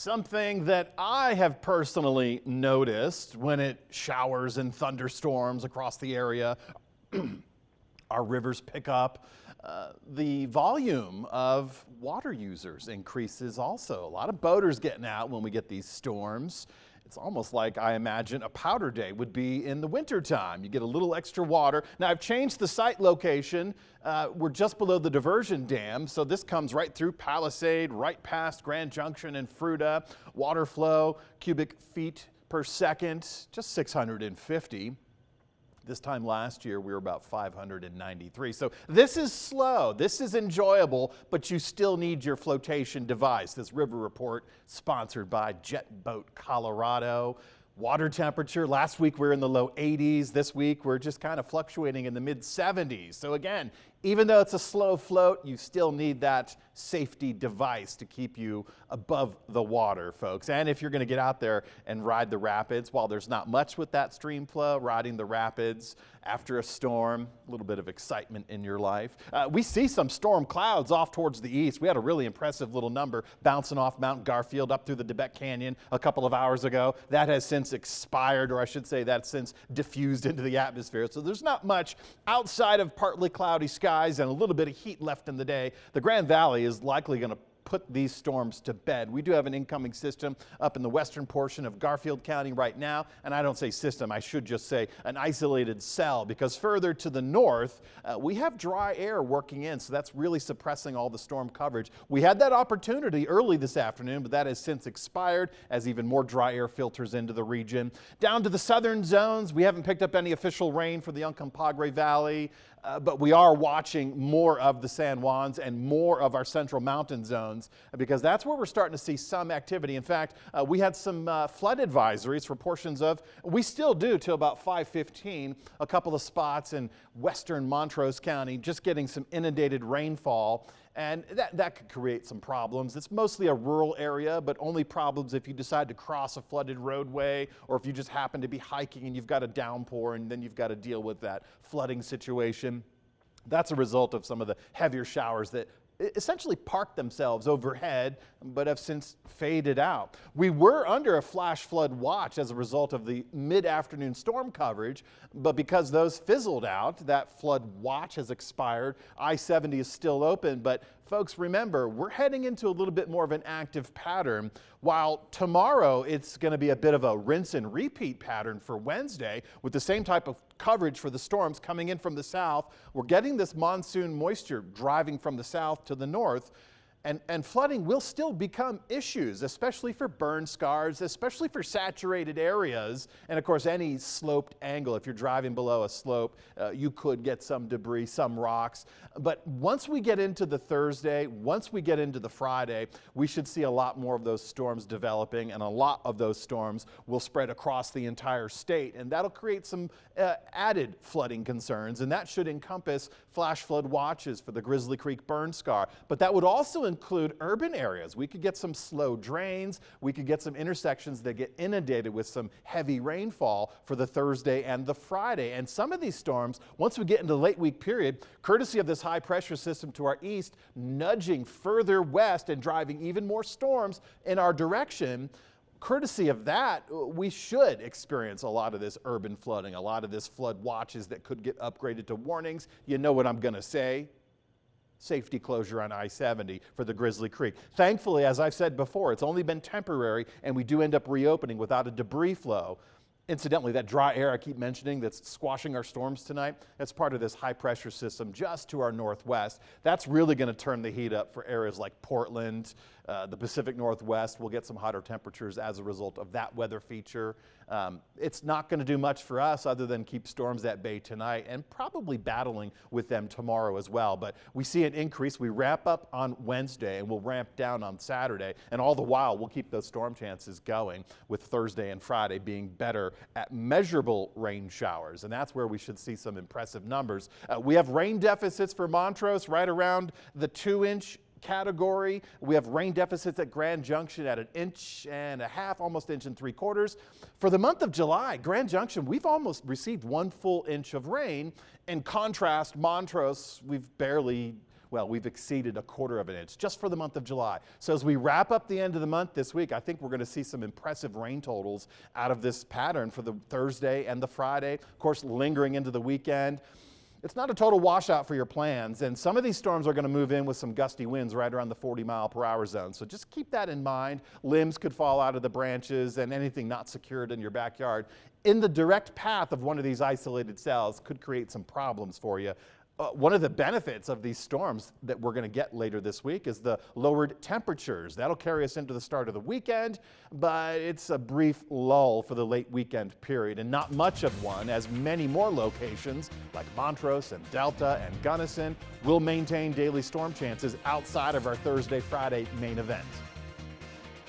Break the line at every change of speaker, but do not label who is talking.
Something that I have personally noticed when it showers and thunderstorms across the area, our rivers pick up. The volume of water users increases also. A lot of boaters getting out when we get these storms. It's almost like I imagine a powder day would be in the wintertime. You get a little extra water. Now I've changed the site location. We're just below the diversion dam, so this comes right through Palisade, right past Grand Junction and Fruta. Water flow, cubic feet per second, just 650. This time last year, we were about 593. So this is slow, this is enjoyable, but you still need your flotation device. This river report sponsored by Jet Boat Colorado. Water temperature, last week we were in the low 80s. This week we're just kind of fluctuating in the mid 70s. So again, even though it's a slow float, you still need that safety device to keep you above the water, folks. And if you're going to get out there and ride the rapids, while there's not much with that stream flow, riding the rapids after a storm, a little bit of excitement in your life. We see some storm clouds off towards the east. We had a really impressive little number bouncing off Mount Garfield up through the Tibet Canyon a couple of hours ago. That has since expired, or I should say that's since diffused into the atmosphere. So there's not much outside of partly cloudy skies and a little bit of heat left in the day. The Grand Valley is likely going to put these storms to bed. We do have an incoming system up in the western portion of Garfield County right now, and I don't say system, I should just say an isolated cell, because further to the north we have dry air working in, so that's really suppressing all the storm coverage. We had that opportunity early this afternoon, but that has since expired as even more dry air filters into the region. Down to the southern zones, we haven't picked up any official rain for the Uncompahgre Valley, but we are watching more of the San Juans and more of our central mountain zones, because that's where we're starting to see some activity. In fact, we had some flood advisories for portions of, we still do till about 5:15, a couple of spots in western Montrose County, just getting some inundated rainfall. And that could create some problems. It's mostly a rural area, but only problems if you decide to cross a flooded roadway, or if you just happen to be hiking and you've got a downpour and then you've got to deal with that flooding situation. That's a result of some of the heavier showers that essentially parked themselves overhead, but have since faded out. We were under a flash flood watch as a result of the mid-afternoon storm coverage, but because those fizzled out, that flood watch has expired. I-70 is still open, but folks, remember, we're heading into a little bit more of an active pattern. While tomorrow it's going to be a bit of a rinse and repeat pattern for Wednesday with the same type of coverage for the storms coming in from the south. We're getting this monsoon moisture driving from the south to the north. And flooding will still become issues, especially for burn scars, especially for saturated areas. And of course, any sloped angle, if you're driving below a slope, you could get some debris, some rocks. But once we get into the Thursday, once we get into the Friday, we should see a lot more of those storms developing, and a lot of those storms will spread across the entire state. And that'll create some added flooding concerns, and that should encompass flash flood watches for the Grizzly Creek burn scar. But that would also include urban areas. We could get some slow drains. We could get some intersections that get inundated with some heavy rainfall for the Thursday and the Friday. And some of these storms, once we get into the late week period, courtesy of this high pressure system to our east, nudging further west and driving even more storms in our direction, courtesy of that, we should experience a lot of this urban flooding, a lot of this flood watches that could get upgraded to warnings. You know what I'm going to say. Safety closure on I-70 for the Grizzly Creek. Thankfully, as I've said before, it's only been temporary, and we do end up reopening without a debris flow. Incidentally, that dry air I keep mentioning that's squashing our storms tonight, that's part of this high pressure system just to our northwest. That's really going to turn the heat up for areas like Portland, the Pacific Northwest. We'll get some hotter temperatures as a result of that weather feature. It's not going to do much for us other than keep storms at bay tonight, and probably battling with them tomorrow as well. But we see an increase. We ramp up on Wednesday and we'll ramp down on Saturday, and all the while we'll keep those storm chances going, with Thursday and Friday being better at measurable rain showers, and that's where we should see some impressive numbers. We have rain deficits for Montrose right around the 2-inch category. We have rain deficits at Grand Junction at 1.5 inches, almost 1.75 inches. For the month of July, Grand Junction, we've almost received 1 full inch of rain. In contrast, Montrose, we've barely Well, we've exceeded 1/4 of an inch just for the month of July. So as we wrap up the end of the month this week, I think we're going to see some impressive rain totals out of this pattern for the Thursday and the Friday, of course, lingering into the weekend. It's not a total washout for your plans, and some of these storms are going to move in with some gusty winds right around the 40-mile-per-hour zone. So just keep that in mind. Limbs could fall out of the branches, and anything not secured in your backyard in the direct path of one of these isolated cells could create some problems for you. One of the benefits of these storms that we're going to get later this week is the lowered temperatures. That'll carry us into the start of the weekend, but it's a brief lull for the late weekend period, and not much of one, as many more locations like Montrose and Delta and Gunnison will maintain daily storm chances outside of our Thursday-Friday main event.